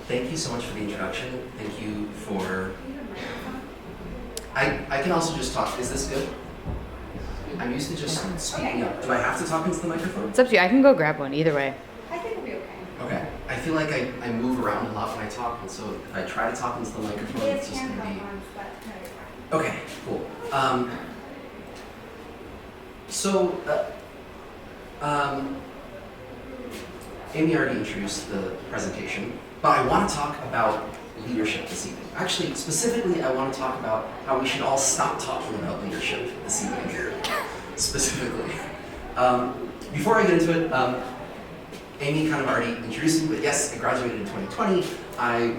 Thank you so much for the introduction. Thank you for... I can also just talk. Is this good? I'm used to just speaking up. Do I have to talk into the microphone? It's up to you. I can go grab one either way. I think it'll be okay. Okay. I feel like I move around a lot when I talk, and so if I try to talk into the microphone, it's just going to be... Okay, cool. Amy already introduced the presentation, but I want to talk about leadership this evening. Actually, specifically, I want to talk about how we should all stop talking about leadership this evening here, specifically. Before I get into it, Amy kind of already introduced me, but yes, I graduated in 2020. I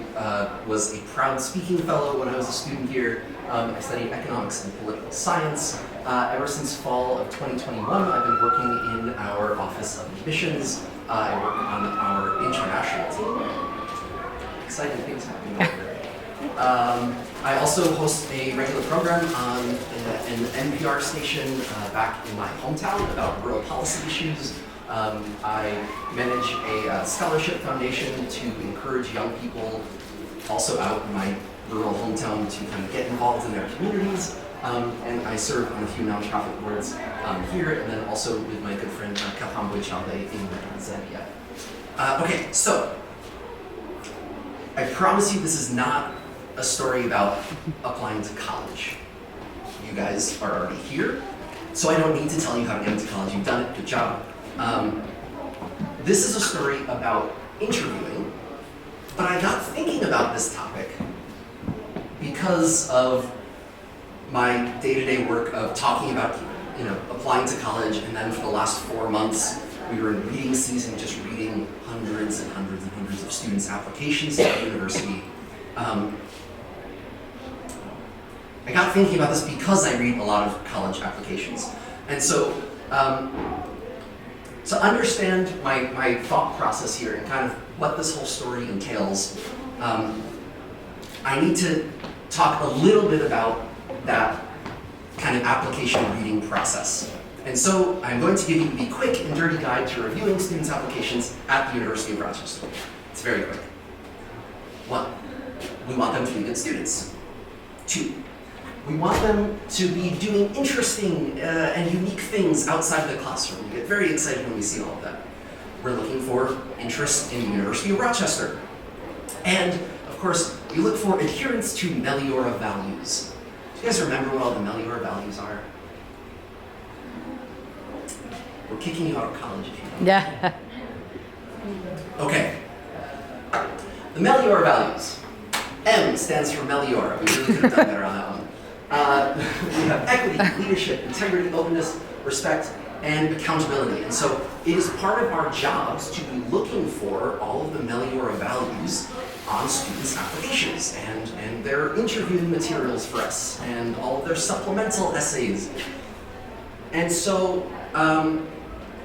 was a proud speaking fellow when I was a student here. I studied economics and political science. Ever since fall of 2021, I've been working in our Office of Admissions. I work on our international team. Exciting things happening over there. I also host a regular program on an NPR station back in my hometown about rural policy issues. I manage a scholarship foundation to encourage young people also out in my rural hometown to kind of get involved in their communities. And I serve on a few nonprofit boards here, and then also with my good friend Kapambwe Chale in Zambia. Okay, so I promise you this is not a story about applying to college. You guys are already here, so I don't need to tell you how to get into college. You've done it, good job. This is a story about interviewing, but I got thinking about this topic because of my day-to-day work of talking about, applying to college, and then for the last 4 months, we were in reading season, just reading hundreds and hundreds and hundreds of students' applications to the university. I got thinking about this because I read a lot of college applications. And so, to understand my thought process here and kind of what this whole story entails, I need to talk a little bit about that kind of application reading process. And so I'm going to give you the quick and dirty guide to reviewing students' applications at the University of Rochester. It's very quick. 1, we want them to be good students. 2, we want them to be doing interesting and unique things outside of the classroom. We get very excited when we see all of that. We're looking for interest in the University of Rochester. And, of course, we look for adherence to Meliora values. Do you guys remember what all the Meliora values are? We're kicking you out of college if you don't. Yeah. Okay. The Meliora values. M stands for Meliora. We really could have done better on that one. We have equity, leadership, integrity, openness, respect, and accountability. And so it is part of our jobs to be looking for all of the Meliora values on students' applications and their interview materials for us and all of their supplemental essays. And so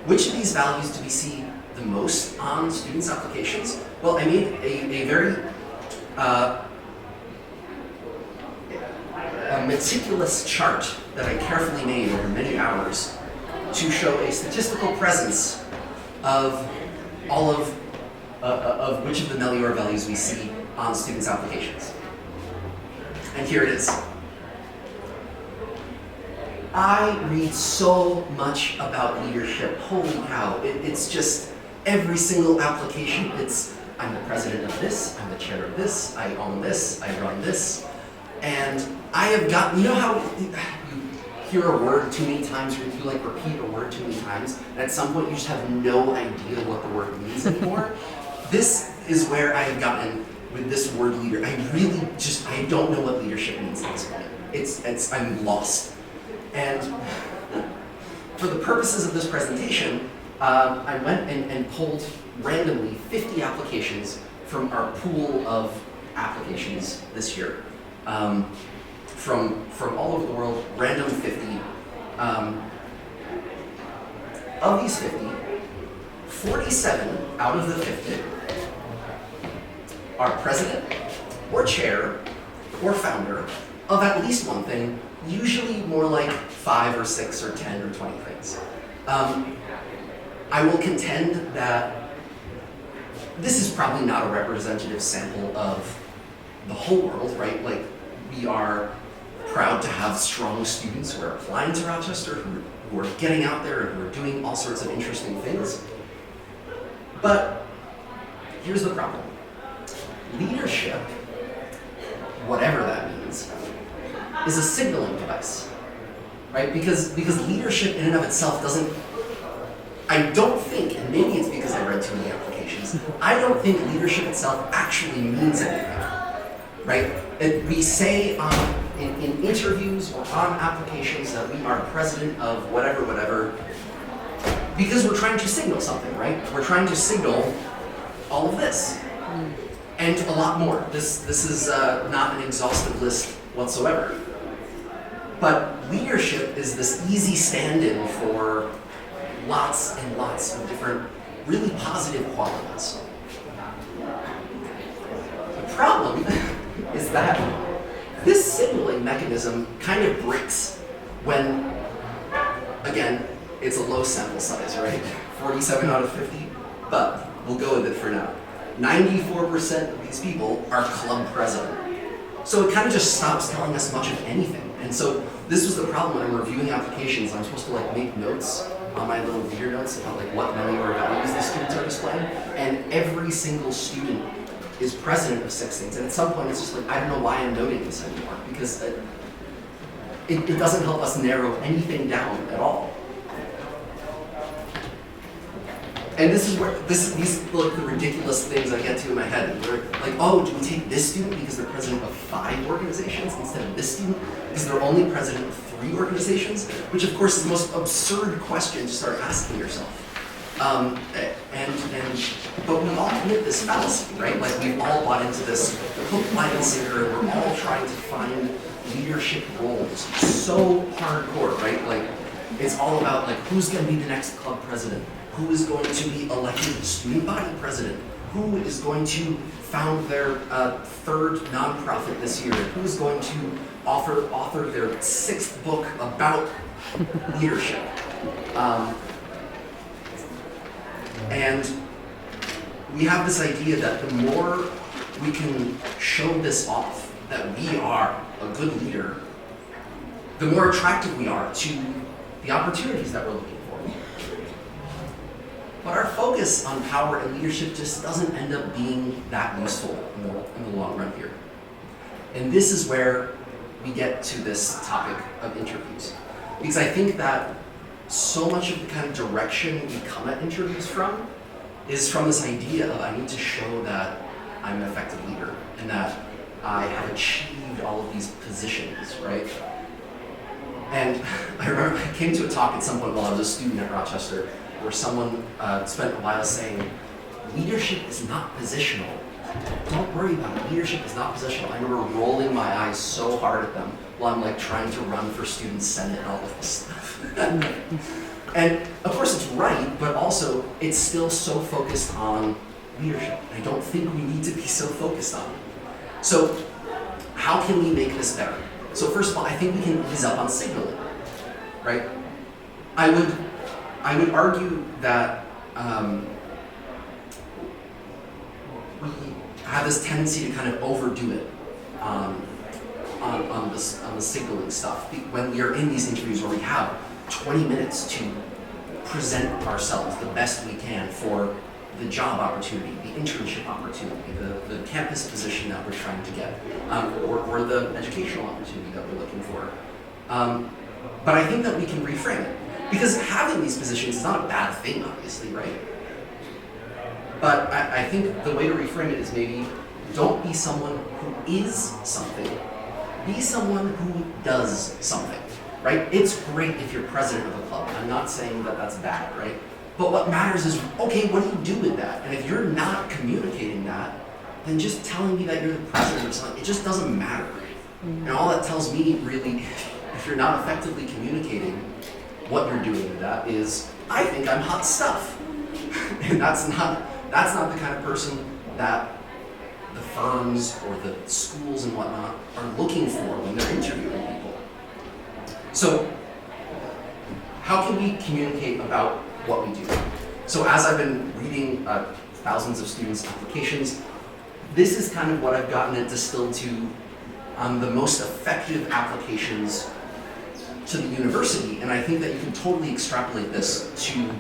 which of these values do we see the most on students' applications? Well, I made a very a meticulous chart that I carefully made over many hours to show a statistical presence of all of which of the Meliora values we see on students' applications. And here it is. I read so much about leadership. Holy cow, it's just every single application. It's, I'm the president of this, I'm the chair of this, I own this, I run this. And I have gotten, you know how you hear a word too many times, or you like repeat a word too many times, and at some point you just have no idea what the word means anymore? This is where I have gotten with this word leader. I really just, I don't know what leadership means at this point. I'm lost. And for the purposes of this presentation, I went and pulled randomly 50 applications from our pool of applications this year. From all over the world, random 50. Of these 50, 47 out of the 50 are president or chair or founder of at least one thing, usually more like 5 or 6 or 10 or 20 things. I will contend that this is probably not a representative sample of the whole world, right? Like, we are proud to have strong students who are applying to Rochester, who are getting out there and who are doing all sorts of interesting things. But here's the problem. Leadership, whatever that means, is a signaling device, right? Because leadership in and of itself doesn't, I don't think, and maybe it's because I read too many applications, I don't think leadership itself actually means anything, right? We say in interviews or on applications that we are president of whatever, because we're trying to signal something, right? We're trying to signal all of this. And a lot more. This is not an exhaustive list whatsoever. But leadership is this easy stand-in for lots and lots of different really positive qualities. The problem is that this signaling mechanism kind of breaks when, again, it's a low sample size, right? 47 out of 50, but we'll go with it for now. 94% of these people are club president. So it kind of just stops telling us much of anything. And so this was the problem when I'm reviewing applications. I'm supposed to like make notes on my little leader notes about like what knowing or values the students are displaying. And every single student is president of 6 things. And at some point it's just like, I don't know why I'm noting this anymore, because it doesn't help us narrow anything down at all. And this is where these like the ridiculous things I get to in my head. Where like, oh, do we take this student because they're president of 5 organizations instead of this student because they're only president of 3 organizations? Which of course is the most absurd question to start asking yourself. But we all commit this fallacy, right? Like we've all bought into this hook, line, and sinker, and we're all trying to find leadership roles so hardcore, right? Like it's all about like who's going to be the next club president. Who is going to be elected student body president? Who is going to found their 3rd nonprofit this year? Who is going to author their 6th book about leadership? And we have this idea that the more we can show this off, that we are a good leader, the more attractive we are to the opportunities that we're looking for. But our focus on power and leadership just doesn't end up being that useful in the long run here. And this is where we get to this topic of interviews. Because I think that so much of the kind of direction we come at interviews from is from this idea of I need to show that I'm an effective leader and that I have achieved all of these positions, right? And I remember I came to a talk at some point while I was a student at Rochester where someone spent a while saying, leadership is not positional. Don't worry about it, leadership is not positional. I remember rolling my eyes so hard at them while I'm like trying to run for student senate and all of this stuff. And of course it's right, but also it's still so focused on leadership. I don't think we need to be so focused on it. So how can we make this better? So first of all, I think we can ease up on signaling, right? I would argue that we have this tendency to kind of overdo it on the signaling stuff. When we are in these interviews where we have 20 minutes to present ourselves the best we can for the job opportunity, the internship opportunity, the campus position that we're trying to get, or the educational opportunity that we're looking for. But I think that we can reframe it. Because having these positions is not a bad thing, obviously, right? But I think the way to reframe it is maybe don't be someone who is something. Be someone who does something, right? It's great if you're president of a club. I'm not saying that that's bad, right? But what matters is, okay, what do you do with that? And if you're not communicating that, then just telling me that you're the president or something, it just doesn't matter. And all that tells me really, if you're not effectively communicating what you're doing with that is, I think I'm hot stuff. And that's not the kind of person that the firms or the schools and whatnot are looking for when they're interviewing people. So how can we communicate about what we do? So as I've been reading thousands of students' applications. This is kind of what I've gotten it distilled to the most effective applications to the university, and I think that you can totally extrapolate this to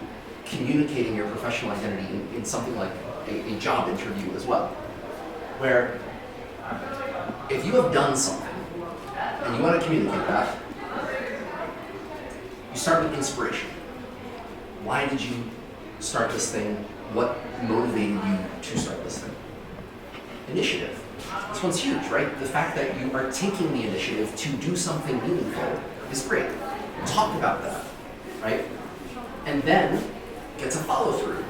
communicating your professional identity in something like a job interview as well, where if you have done something and you want to communicate that, you start with inspiration. Why did you start this thing? What motivated you to start this thing? Initiative. This one's huge, right? The fact that you are taking the initiative to do something meaningful is great. Talk about that, right? And then get to follow through.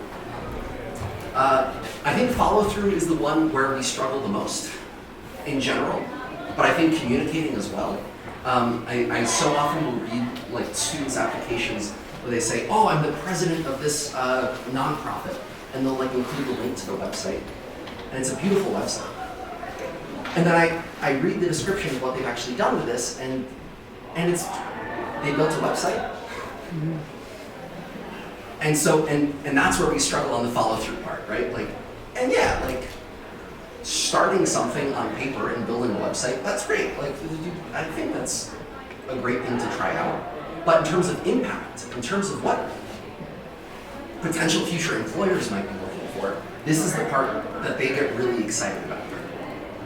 I think follow through is the one where we struggle the most in general, but I think communicating as well. I so often will read like students' applications where they say, "Oh, I'm the president of this nonprofit," and they'll like include the link to the website, and it's a beautiful website. And then I read the description of what they've actually done with this, and it's they built a website. Mm-hmm. And so and that's where we struggle on the follow through part, right? Like, and yeah, like starting something on paper and building a website, that's great. Like, I think that's a great thing to try out. But in terms of impact, in terms of what potential future employers might be looking for, this is the part that they get really excited about.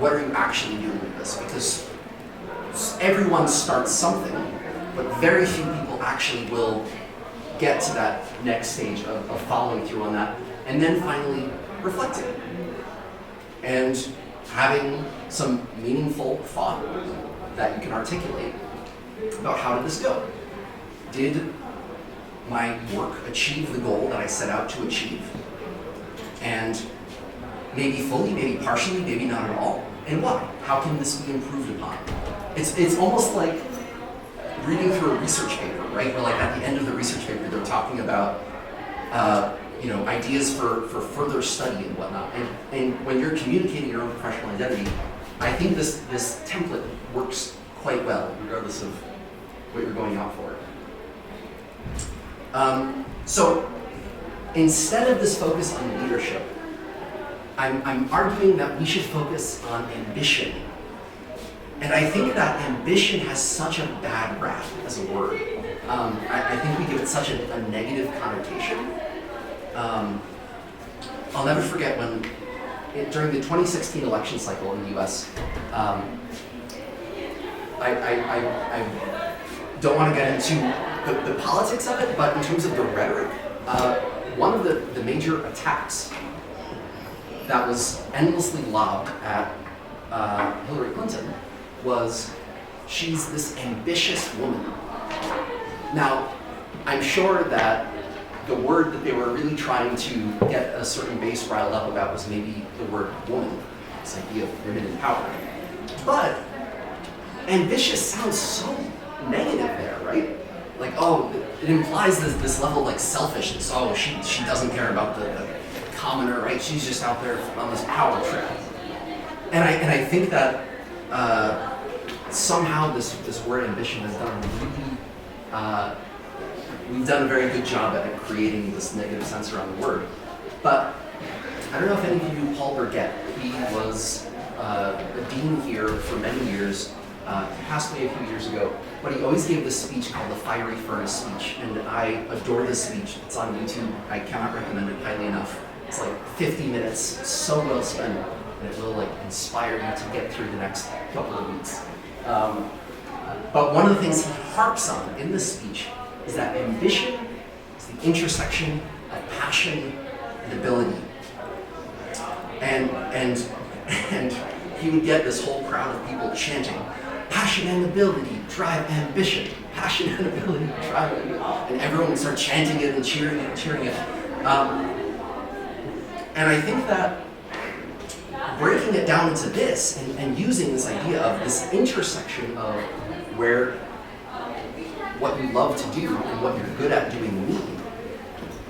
What are you actually doing with this? Because everyone starts something, but very few people actually will get to that next stage of following through on that, and then finally reflecting and having some meaningful thought that you can articulate about how did this go? Did my work achieve the goal that I set out to achieve? And maybe fully, maybe partially, maybe not at all, and why? How can this be improved upon? It's almost like reading through a research paper, right? Where like at the end of the research paper, they're talking about ideas for further study and whatnot. And when you're communicating your own professional identity, I think this template works quite well, regardless of what you're going out for. So instead of this focus on leadership, I'm arguing that we should focus on ambition. And I think that ambition has such a bad rap as a word. I think we give it such a negative connotation. I'll never forget when, during the 2016 election cycle in the US, I don't want to get into the politics of it, but in terms of the rhetoric, one of the major attacks that was endlessly lobbed at Hillary Clinton was, she's this ambitious woman. Now, I'm sure that the word that they were really trying to get a certain base riled up about was maybe the word woman, this idea of women empowerment. But ambitious sounds so negative there, right? Like, oh, it implies this level of like selfishness. Oh, she doesn't care about the commoner, right? She's just out there on this power trip. And I think that somehow this word ambition has done really, we've done a very good job at creating this negative sense around the word. But I don't know if any of you knew Paul Burgett. He was a dean here for many years. He passed away a few years ago, but he always gave this speech called the Fiery Furnace Speech, and I adore this speech. It's on YouTube. I cannot recommend it highly enough. It's like 50 minutes, so well spent, and it will like inspire you to get through the next couple of weeks. But one of the things he harps on in this speech is that ambition is the intersection of passion and ability. And he would get this whole crowd of people chanting, passion and ability drive ambition. Passion and ability drive ambition. And everyone would start chanting it and cheering it and cheering it. And I think that breaking it down into this and using this idea of this intersection of where what you love to do and what you're good at doing mean,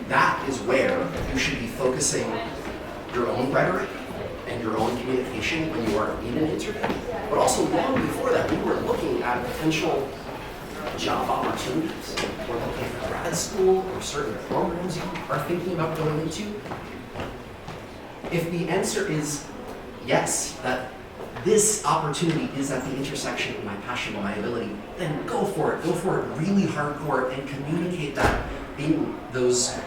that is where you should be focusing your own rhetoric and your own communication when you are in an interview. But also long before that, we were looking at potential job opportunities, or looking at grad school or certain programs you are thinking about going into. If the answer is yes, that this opportunity is at the intersection of my passion and my ability, then go for it. Go for it really hardcore and communicate that in those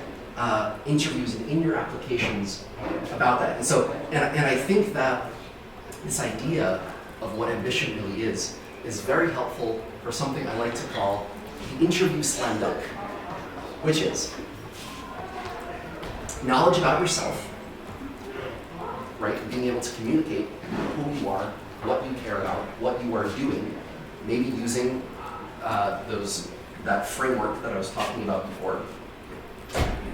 interviews and in your applications about that. And I think that this idea of what ambition really is very helpful for something I like to call the interview slam dunk, which is knowledge about yourself, right? Being able to communicate who you are, what you care about, what you are doing, maybe using that framework that I was talking about before.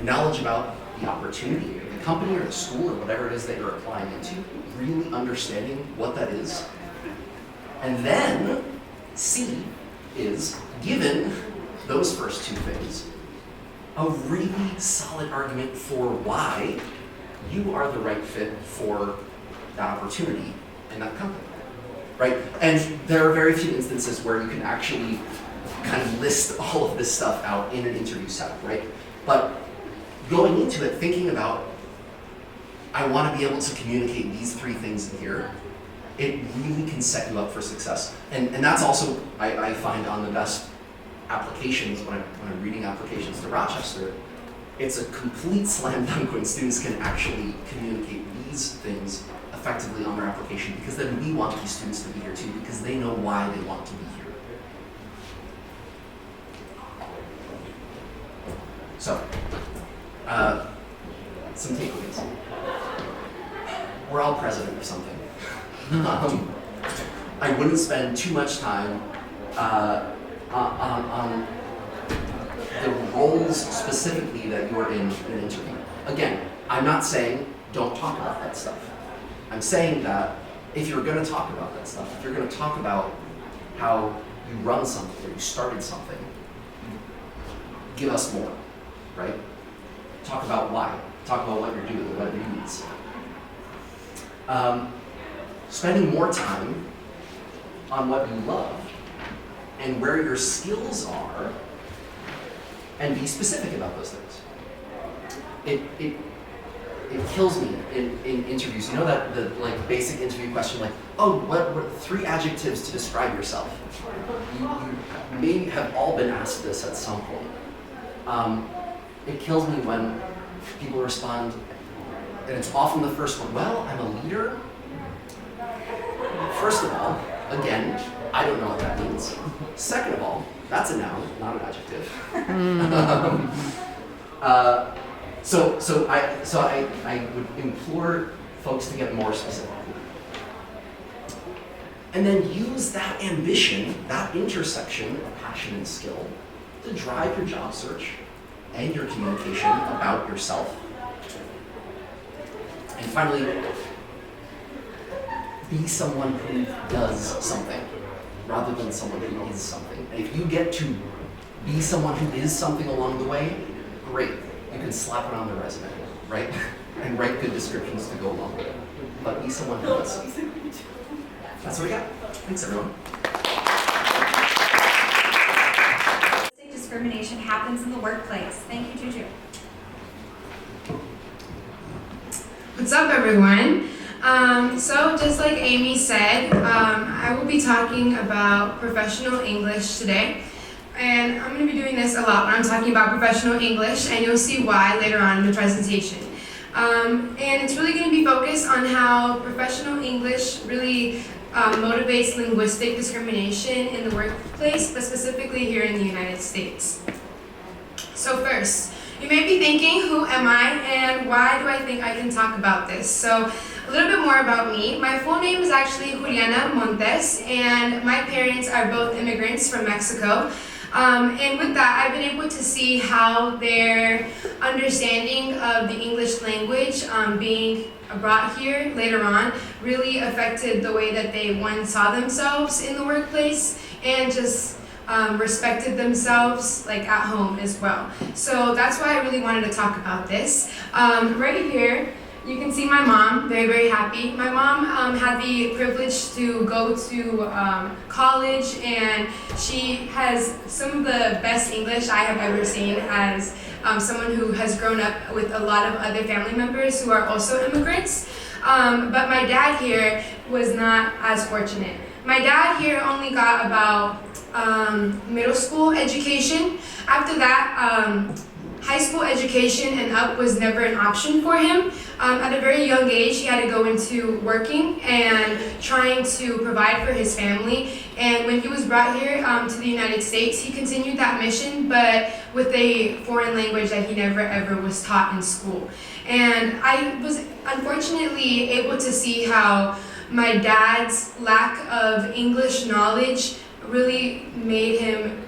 Knowledge about the opportunity, or the company or the school or whatever it is that you're applying into, really understanding what that is. And then C is, given those first two things, a really solid argument for why you are the right fit for that opportunity in that company, right? And there are very few instances where you can actually kind of list all of this stuff out in an interview setup, right? But going into it, thinking about, I want to be able to communicate these three things in here, it really can set you up for success. And that's also, I find, on the best applications, when I'm reading applications to Rochester, it's a complete slam dunk when students can actually communicate these things effectively on their application, because then we want these students to be here too, because they know why they want to be here. So, some takeaways. We're all president of something. I wouldn't spend too much time on the roles specifically that you're in an interview. Again, I'm not saying don't talk about that stuff. I'm saying that if you're going to talk about that stuff, if you're going to talk about how you run something or you started something, give us more, right? Talk about why. Talk about what you're doing, what it means. Spending more time on what you love and where your skills are, and be specific about those things. It kills me in interviews. You know that the basic interview question, oh, what 3 adjectives to describe yourself? You may have all been asked this at some point. It kills me when people respond, and it's often the first one, well, I'm a leader. First of all, again, I don't know what that means. Second of all, that's a noun, not an adjective. So I would implore folks to get more specific. And then use that ambition, that intersection of passion and skill, to drive your job search and your communication about yourself. And finally, be someone who does something rather than someone who is something. And if you get to be someone who is something along the way, great. You can slap it on the resume, right? And write good descriptions to go along with it. But be someone who does something. That's what we got. Thanks, everyone. Discrimination happens in the workplace. Thank you, Juju. What's up, everyone? So just like Amy said, I will be talking about professional English today. And I'm going to be doing this a lot when I'm talking about professional English, and you'll see why later on in the presentation. And it's really going to be focused on how professional English really motivates linguistic discrimination in the workplace, but specifically here in the United States. So first, you may be thinking, who am I and why do I think I can talk about this? So a little bit more about me. My full name is actually Juliana Montes, and my parents are both immigrants from Mexico. And with that, I've been able to see how their understanding of the English language being brought here later on really affected the way that they, one, saw themselves in the workplace and just respected themselves at home as well. So that's why I really wanted to talk about this. Right here, you can see my mom, very, very happy. My mom had the privilege to go to college, and she has some of the best English I have ever seen as someone who has grown up with a lot of other family members who are also immigrants. But my dad here was not as fortunate. My dad here only got about middle school education. After that, high school education and up was never an option for him. At a very young age, he had to go into working and trying to provide for his family. And when he was brought here to the United States, he continued that mission, but with a foreign language that he never ever was taught in school. And I was unfortunately able to see how my dad's lack of English knowledge really made him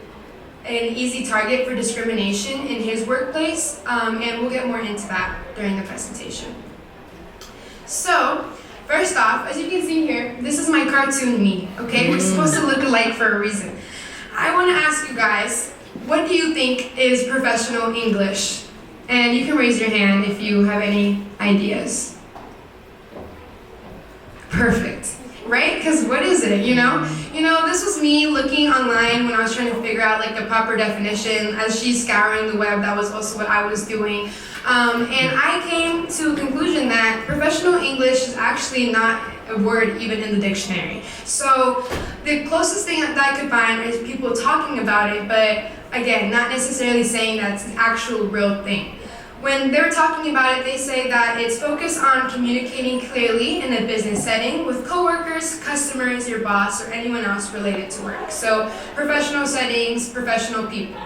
an easy target for discrimination in his workplace, and we'll get more into that during the presentation. So, first off, as you can see here, this is my cartoon me, okay? We're supposed to look alike for a reason. I want to ask you guys, what do you think is professional English? And you can raise your hand if you have any ideas. Perfect. Right? Because what is it, you know? This was me looking online when I was trying to figure out like the proper definition. As she's scouring the web, that was also what I was doing. And I came to a conclusion that professional English is actually not a word even in the dictionary. So the closest thing that I could find is people talking about it, but again, not necessarily saying that's an actual real thing. When they're talking about it, they say that it's focused on communicating clearly in a business setting with coworkers, customers, your boss, or anyone else related to work. So professional settings, professional people.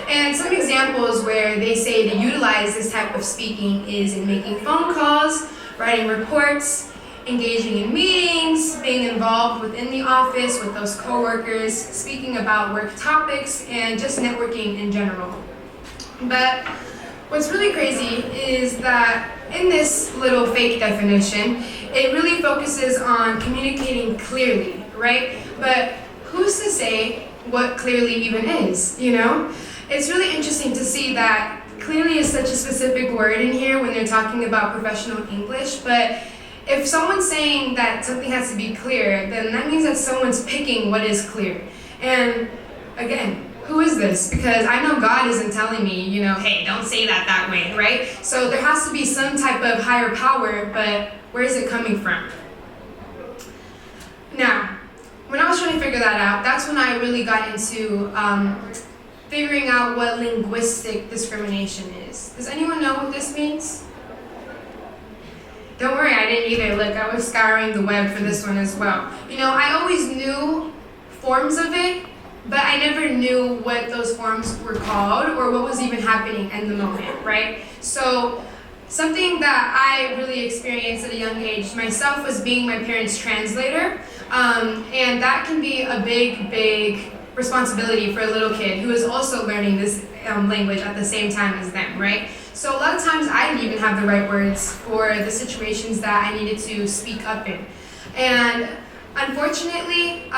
And some examples where they say to utilize this type of speaking is in making phone calls, writing reports, engaging in meetings, being involved within the office with those coworkers, speaking about work topics, and just networking in general. But what's really crazy is that in this little fake definition, it really focuses on communicating clearly, right? But who's to say what clearly even is, you know? It's really interesting to see that clearly is such a specific word in here when they're talking about professional English, but if someone's saying that something has to be clear, then that means that someone's picking what is clear. And again, who is this? Because I know God isn't telling me, hey, don't say that way, right? So there has to be some type of higher power, but where is it coming from? Now, when I was trying to figure that out, that's when I really got into figuring out what linguistic discrimination is. Does anyone know what this means? Don't worry, I didn't either. Look, I was scouring the web for this one as well. I always knew forms of it, but I never knew what those forms were called or what was even happening in the moment, right? So something that I really experienced at a young age myself was being my parents' translator, and that can be a big responsibility for a little kid who is also learning this language at the same time as them, right? So a lot of times I didn't even have the right words for the situations that I needed to speak up in. And unfortunately,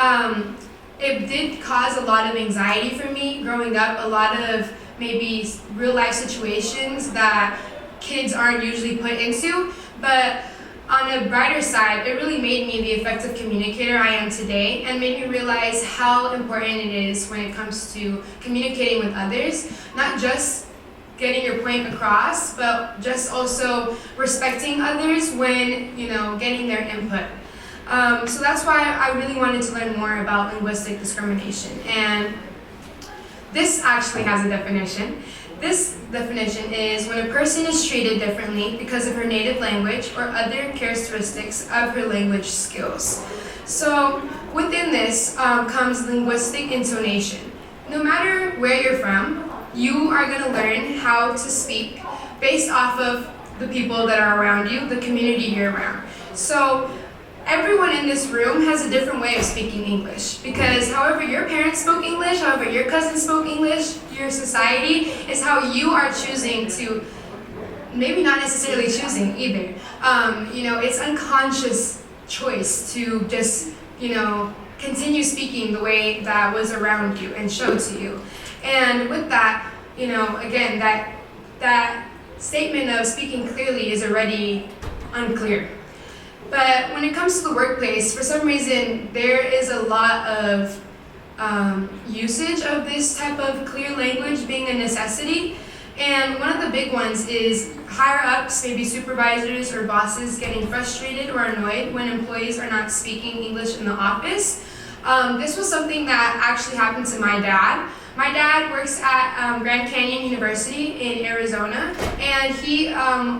it did cause a lot of anxiety for me growing up, a lot of maybe real life situations that kids aren't usually put into. But on a brighter side, it really made me the effective communicator I am today and made me realize how important it is when it comes to communicating with others, not just getting your point across, but just also respecting others when, getting their input. So that's why I really wanted to learn more about linguistic discrimination. And this actually has a definition. This definition is when a person is treated differently because of her native language or other characteristics of her language skills. So within this comes linguistic intonation. No matter where you're from, you are going to learn how to speak based off of the people that are around you, the community you're around. So everyone in this room has a different way of speaking English, because however your parents spoke English, however your cousins spoke English, your society is how you are choosing to, maybe not necessarily choosing either. It's unconscious choice to just, continue speaking the way that was around you and showed to you. And with that, again, that statement of speaking clearly is already unclear. But when it comes to the workplace, for some reason, there is a lot of usage of this type of clear language being a necessity. And one of the big ones is higher ups, maybe supervisors or bosses, getting frustrated or annoyed when employees are not speaking English in the office. This was something that actually happened to my dad. My dad works at Grand Canyon University in Arizona, and he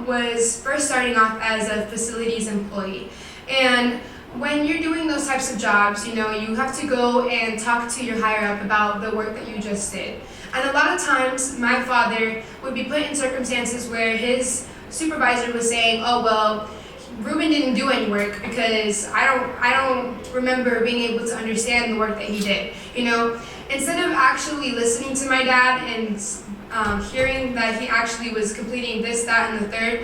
was first starting off as a facilities employee. And when you're doing those types of jobs, you have to go and talk to your higher up about the work that you just did. And a lot of times, my father would be put in circumstances where his supervisor was saying, "Oh well, Ruben didn't do any work because I don't remember being able to understand the work that he did." Instead of actually listening to my dad and hearing that he actually was completing this, that, and the third,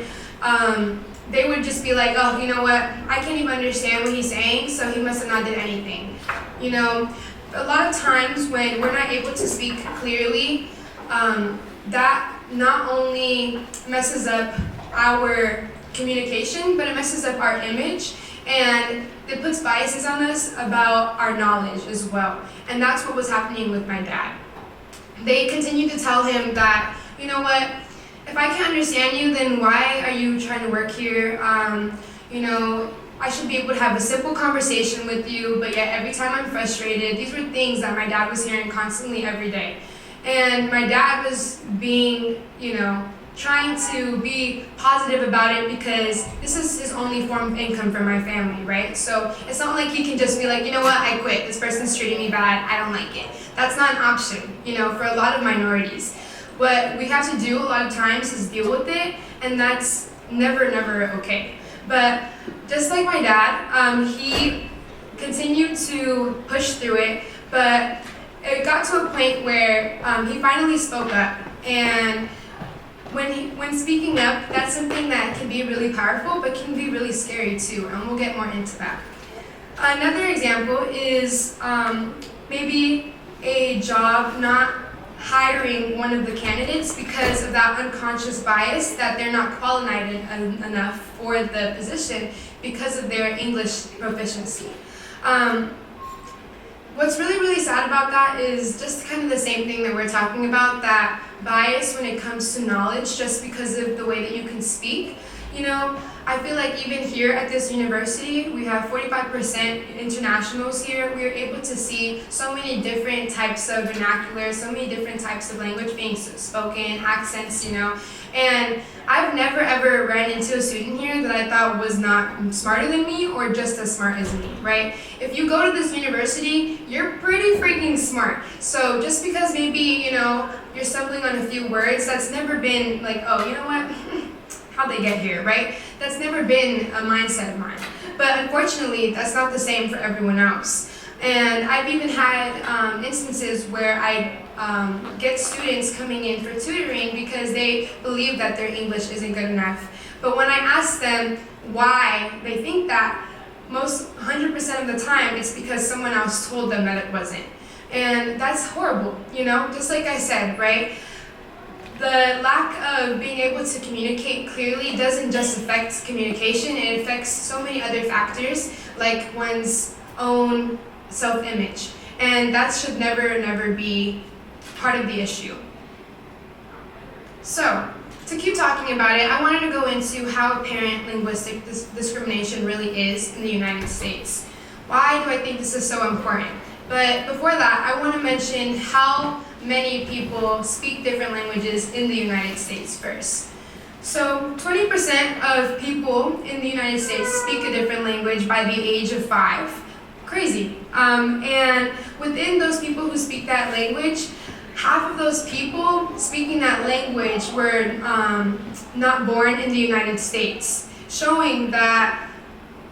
they would just be like, "Oh, you know what? I can't even understand what he's saying, so he must have not did anything." A lot of times when we're not able to speak clearly, that not only messes up our communication, but it messes up our image, and it puts biases on us about our knowledge as well. And that's what was happening with my dad. They continued to tell him that, "You know what, if I can't understand you, then why are you trying to work here? I should be able to have a simple conversation with you, but yet every time I'm frustrated." These were things that my dad was hearing constantly every day. And my dad was being, trying to be positive about it because this is his only form of income for my family, right? So it's not like he can just be like, "You know what, I quit. This person's treating me bad. I don't like it." That's not an option, for a lot of minorities. What we have to do a lot of times is deal with it, and that's never okay. But just like my dad, he continued to push through it, but it got to a point where he finally spoke up. And when speaking up, that's something that can be really powerful, but can be really scary too, and we'll get more into that. Another example is maybe a job not hiring one of the candidates because of that unconscious bias that they're not qualified enough for the position because of their English proficiency. What's really sad about that is just kind of the same thing that we're talking about, that bias when it comes to knowledge just because of the way that you can speak. I feel like even here at this university, we have 45% internationals here. We are able to see so many different types of vernacular, so many different types of language being spoken, accents, And I've never ever ran into a student here that I thought was not smarter than me or just as smart as me, right? If you go to this university, you're pretty freaking smart. So just because maybe, you're stumbling on a few words, that's never been like, "Oh, you know what? How'd they get here," right? That's never been a mindset of mine. But unfortunately, that's not the same for everyone else. And I've even had instances where I get students coming in for tutoring because they believe that their English isn't good enough. But when I ask them why they think that, most 100% of the time it's because someone else told them that it wasn't. And that's horrible, just like I said, right? The lack of being able to communicate clearly doesn't just affect communication, it affects so many other factors, like one's own self-image. And that should never be part of the issue. So, to keep talking about it, I wanted to go into how apparent linguistic discrimination really is in the United States. Why do I think this is so important? But before that, I want to mention how many people speak different languages in the United States first. So 20% of people in the United States speak a different language by the age of 5. Crazy. And within those people who speak that language, half of those people speaking that language were not born in the United States, showing that,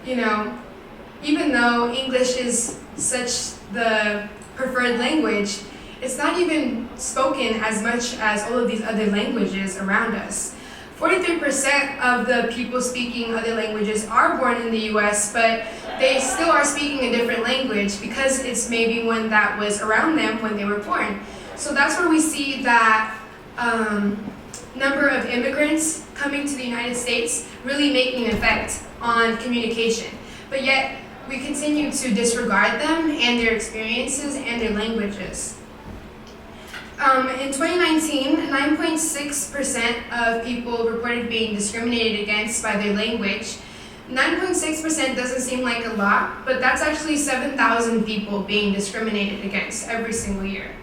even though English is such the preferred language, it's not even spoken as much as all of these other languages around us. 43% of the people speaking other languages are born in the US, but they still are speaking a different language because it's maybe one that was around them when they were born. So that's where we see that number of immigrants coming to the United States really making an effect on communication. But yet, we continue to disregard them and their experiences and their languages. In 2019, 9.6% of people reported being discriminated against by their language. 9.6% doesn't seem like a lot, but that's actually 7,000 people being discriminated against every single year.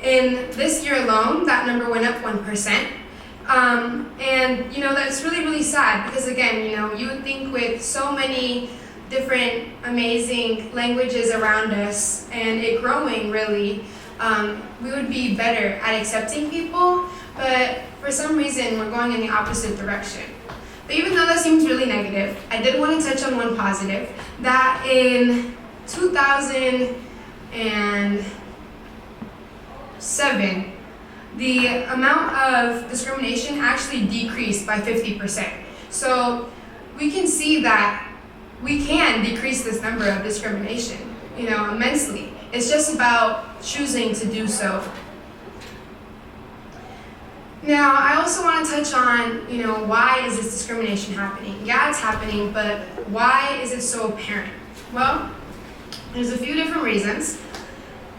In this year alone, that number went up 1%. And that's really, really sad because again, you would think with so many different amazing languages around us and it growing really, we would be better at accepting people, but for some reason we're going in the opposite direction. But even though that seems really negative, I did want to touch on one positive, that in 2007, the amount of discrimination actually decreased by 50%. So we can see that we can decrease this number of discrimination, immensely. It's just about choosing to do so. Now, I also want to touch on, why is this discrimination happening? Yeah, it's happening, but why is it so apparent? Well, there's a few different reasons.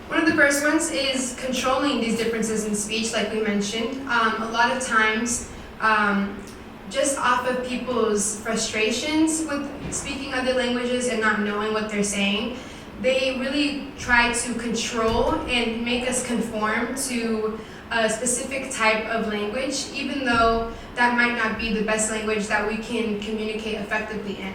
One of the first ones is controlling these differences in speech, like we mentioned. A lot of times, just off of people's frustrations with speaking other languages and not knowing what they're saying, they really try to control and make us conform to a specific type of language, even though that might not be the best language that we can communicate effectively in.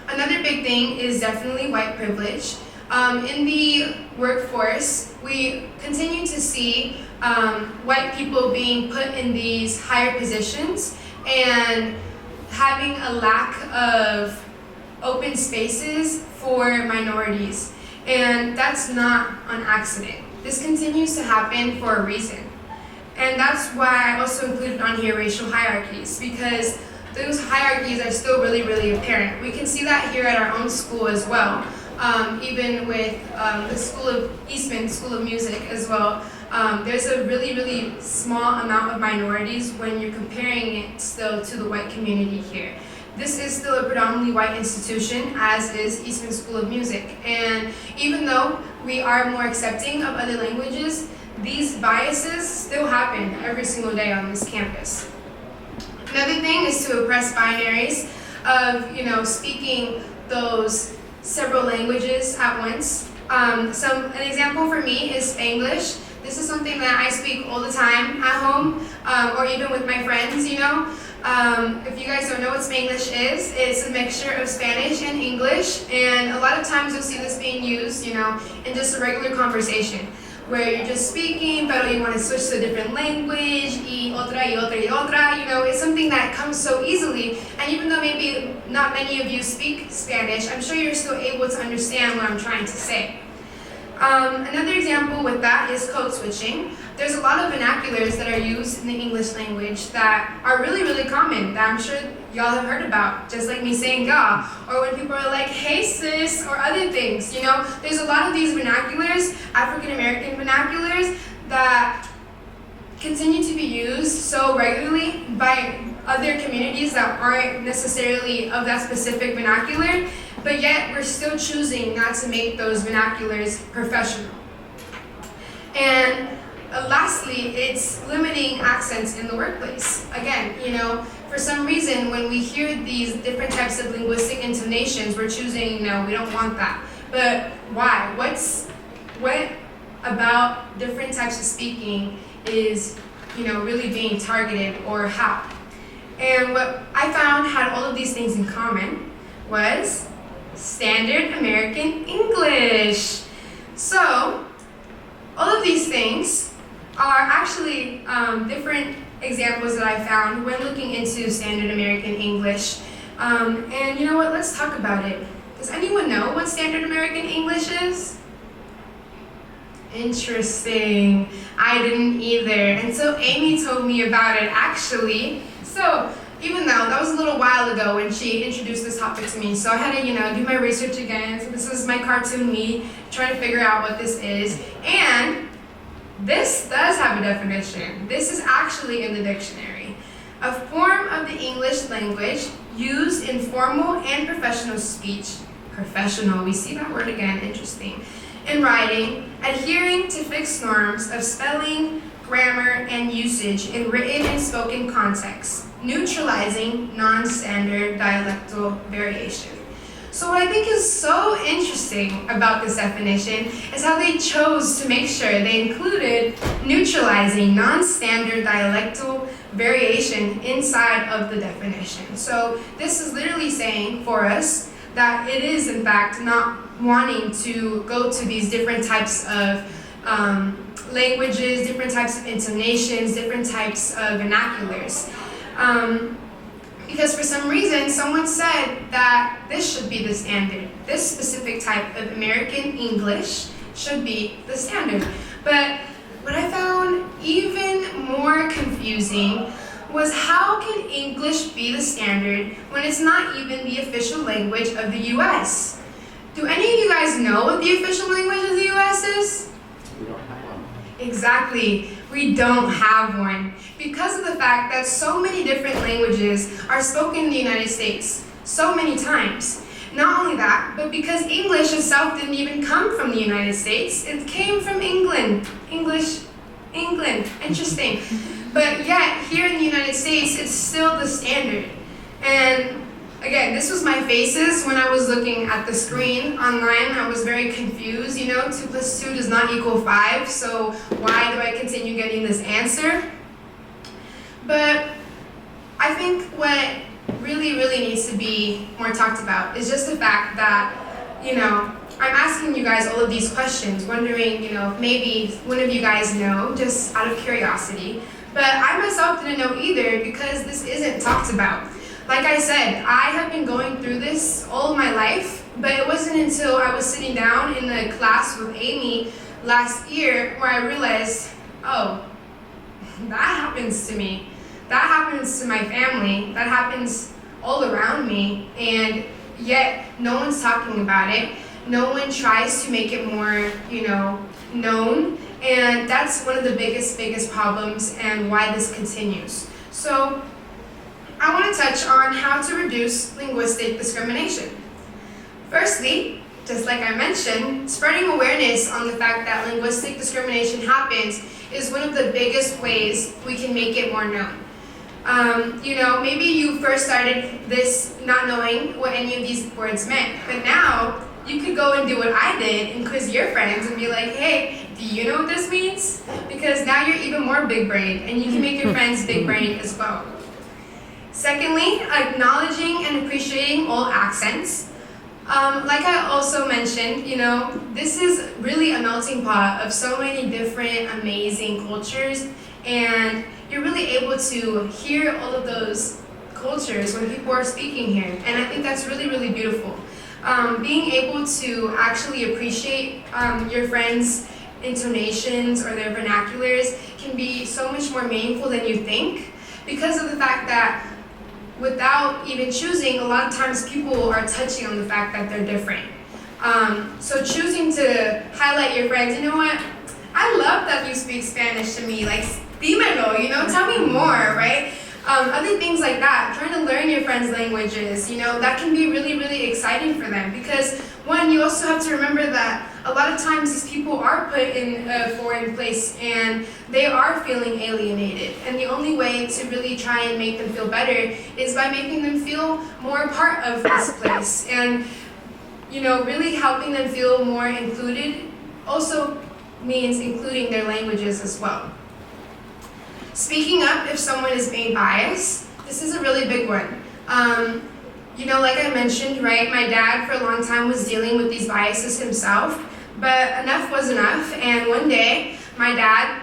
Another big thing is definitely white privilege. In the workforce, we continue to see white people being put in these higher positions and having a lack of open spaces for minorities. And that's not an accident. This continues to happen for a reason. And that's why I also included on here racial hierarchies, because those hierarchies are still really, really apparent. We can see that here at our own school as well. Even with the Eastman School of Music as well. There's a really, really small amount of minorities when you're comparing it still to the white community here. This is still a predominantly white institution, as is Eastman School of Music. And even though we are more accepting of other languages, these biases still happen every single day on this campus. Another thing is to oppress binaries of, speaking those several languages at once. An example for me is Spanglish. This is something that I speak all the time at home, or even with my friends, If you guys don't know what Spanglish is, it's a mixture of Spanish and English, and a lot of times you'll see this being used, in just a regular conversation, where you're just speaking, but you want to switch to a different language, y otra, it's something that comes so easily, and even though maybe not many of you speak Spanish, I'm sure you're still able to understand what I'm trying to say. Another example with that is code switching. There's a lot of vernaculars that are used in the English language that are really, really common, that I'm sure y'all have heard about, just like me saying "ga," or when people are like, "Hey sis," or other things, There's a lot of these vernaculars, African American vernaculars, that continue to be used so regularly by other communities that aren't necessarily of that specific vernacular, but yet we're still choosing not to make those vernaculars professional. And lastly, it's limiting accents in the workplace. Again, for some reason, when we hear these different types of linguistic intonations, we're choosing, we don't want that. But why? What about different types of speaking is, really being targeted, or how? And what I found had all of these things in common was standard American English. So, all of these things are actually different examples that I found when looking into standard American English. And you know what, let's talk about it. Does anyone know what standard American English is? Interesting. I didn't either. And so Amy told me about it actually. So even though that was a little while ago when she introduced this topic to me, so I had to, do my research again. So this is my cartoon me trying to figure out what this is. And this does have a definition. This is actually in the dictionary. A form of the English language used in formal and professional speech. Professional, we see that word again, interesting. in writing, adhering to fixed norms of spelling, grammar, and usage in written and spoken contexts, neutralizing non-standard dialectal variation. So what I think is so interesting about this definition is how they chose to make sure they included neutralizing non-standard dialectal variation inside of the definition. So this is literally saying for us that it is in fact not wanting to go to these different types of languages, different types of intonations, different types of vernaculars. Because for some reason, someone said that this should be the standard. This specific type of American English should be the standard. But what I found even more confusing was how can English be the standard when it's not even the official language of the US? Do any of you guys know what the official language of the US is? We don't have one. Exactly, we don't have one. Because of the fact that so many different languages are spoken in the United States so many times. Not only that, but because English itself didn't even come from the United States, it came from England. England, interesting. But yet, here in the United States, it's still the standard. And again, this was my faces when I was looking at the screen online. I was very confused, 2 + 2 does not equal 5, so why do I continue getting this answer? But I think what really needs to be more talked about is just the fact that, I'm asking you guys all of these questions, wondering, if maybe one of you guys know, just out of curiosity. But I myself didn't know either because this isn't talked about. Like I said, I have been going through this all of my life, but it wasn't until I was sitting down in the class with Amy last year where I realized, oh, that happens to me. That happens to my family. That happens all around me, and yet no one's talking about it. No one tries to make it more, known, and that's one of the biggest problems and why this continues. So I want to touch on how to reduce linguistic discrimination. Firstly, just like I mentioned, spreading awareness on the fact that linguistic discrimination happens is one of the biggest ways we can make it more known. Maybe you first started this not knowing what any of these words meant, but now you could go and do what I did and quiz your friends and be like, hey, do you know what this means? Because now you're even more big-brained and you can make your friends big-brained as well. Secondly, acknowledging and appreciating all accents. Like I also mentioned, this is really a melting pot of so many different amazing cultures, and you're really able to hear all of those cultures when people are speaking here, and I think that's really beautiful. Being able to actually appreciate your friends' intonations or their vernaculars can be so much more meaningful than you think, because of the fact that without even choosing, a lot of times people are touching on the fact that they're different. So choosing to highlight your friends, you know what? I love that you speak Spanish to me, like, dímelo, tell me more, right? Other things like that, trying to learn your friends' languages, that can be really exciting for them, because one, you also have to remember that a lot of times these people are put in a foreign place and they are feeling alienated, and the only way to really try and make them feel better is by making them feel more a part of this place, and really helping them feel more included also means including their languages as well. Speaking up if someone is being biased, this is a really big one. Like I mentioned, right, my dad for a long time was dealing with these biases himself, but enough was enough, and one day my dad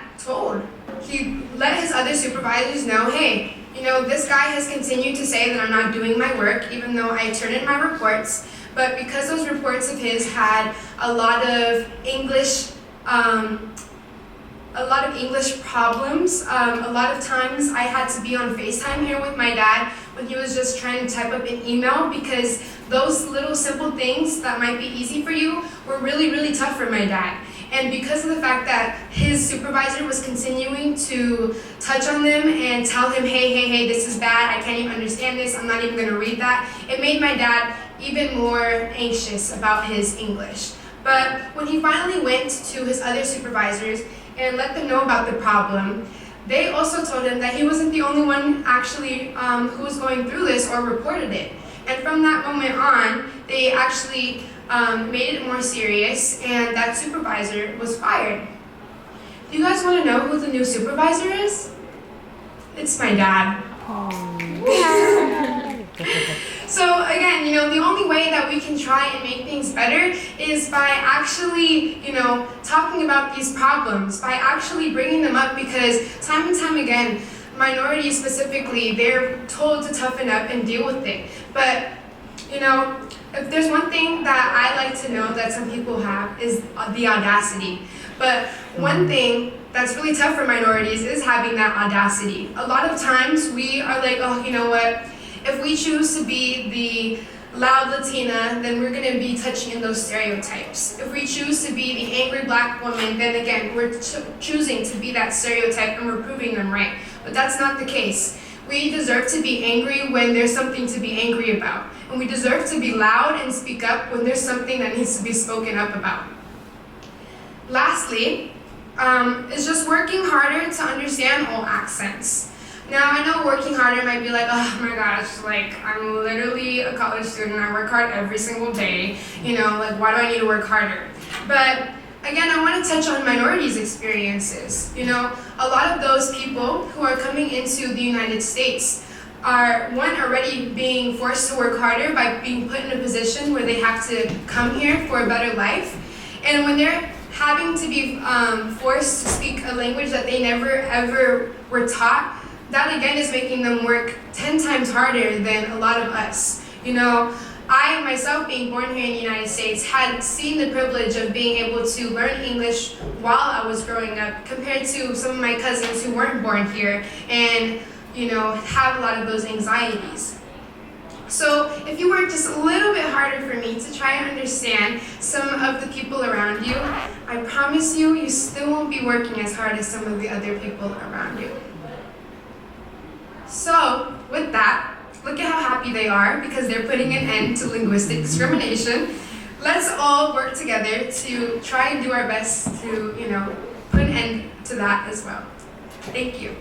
he let his other supervisors know, hey, this guy has continued to say that I'm not doing my work, even though I turned in my reports, but because those reports of his had a lot of English problems. A lot of times I had to be on FaceTime here with my dad when he was just trying to type up an email, because those little simple things that might be easy for you were really tough for my dad. And because of the fact that his supervisor was continuing to touch on them and tell him, hey, this is bad, I can't even understand this, I'm not even gonna read that, it made my dad even more anxious about his English. But when he finally went to his other supervisors and let them know about the problem, they also told him that he wasn't the only one actually who was going through this or reported it. And from that moment on, they actually made it more serious, and that supervisor was fired. Do you guys want to know who the new supervisor is? It's my dad. So again, the only way that we can try and make things better is by actually, talking about these problems, by actually bringing them up, because time and time again, minorities specifically, they're told to toughen up and deal with it. But, if there's one thing that I like to know that some people have is the audacity. But one thing that's really tough for minorities is having that audacity. A lot of times we are like, oh, you know what? If we choose to be the loud Latina, then we're going to be touching in those stereotypes. If we choose to be the angry black woman, then again, we're choosing to be that stereotype and we're proving them right. But that's not the case. We deserve to be angry when there's something to be angry about. And we deserve to be loud and speak up when there's something that needs to be spoken up about. Lastly, is just working harder to understand all accents. Now, I know working harder might be like, oh my gosh, like I'm literally a college student, I work hard every single day, like why do I need to work harder? But again, I want to touch on minorities' experiences. A lot of those people who are coming into the United States are, one, already being forced to work harder by being put in a position where they have to come here for a better life. And when they're having to be forced to speak a language that they never ever were taught, that again is making them work 10 times harder than a lot of us. I myself, being born here in the United States, had seen the privilege of being able to learn English while I was growing up compared to some of my cousins who weren't born here and, have a lot of those anxieties. So if you work just a little bit harder for me to try and understand some of the people around you, I promise you, you still won't be working as hard as some of the other people around you. So, with that, look at how happy they are because they're putting an end to linguistic discrimination. Let's all work together to try and do our best to, put an end to that as well. Thank you.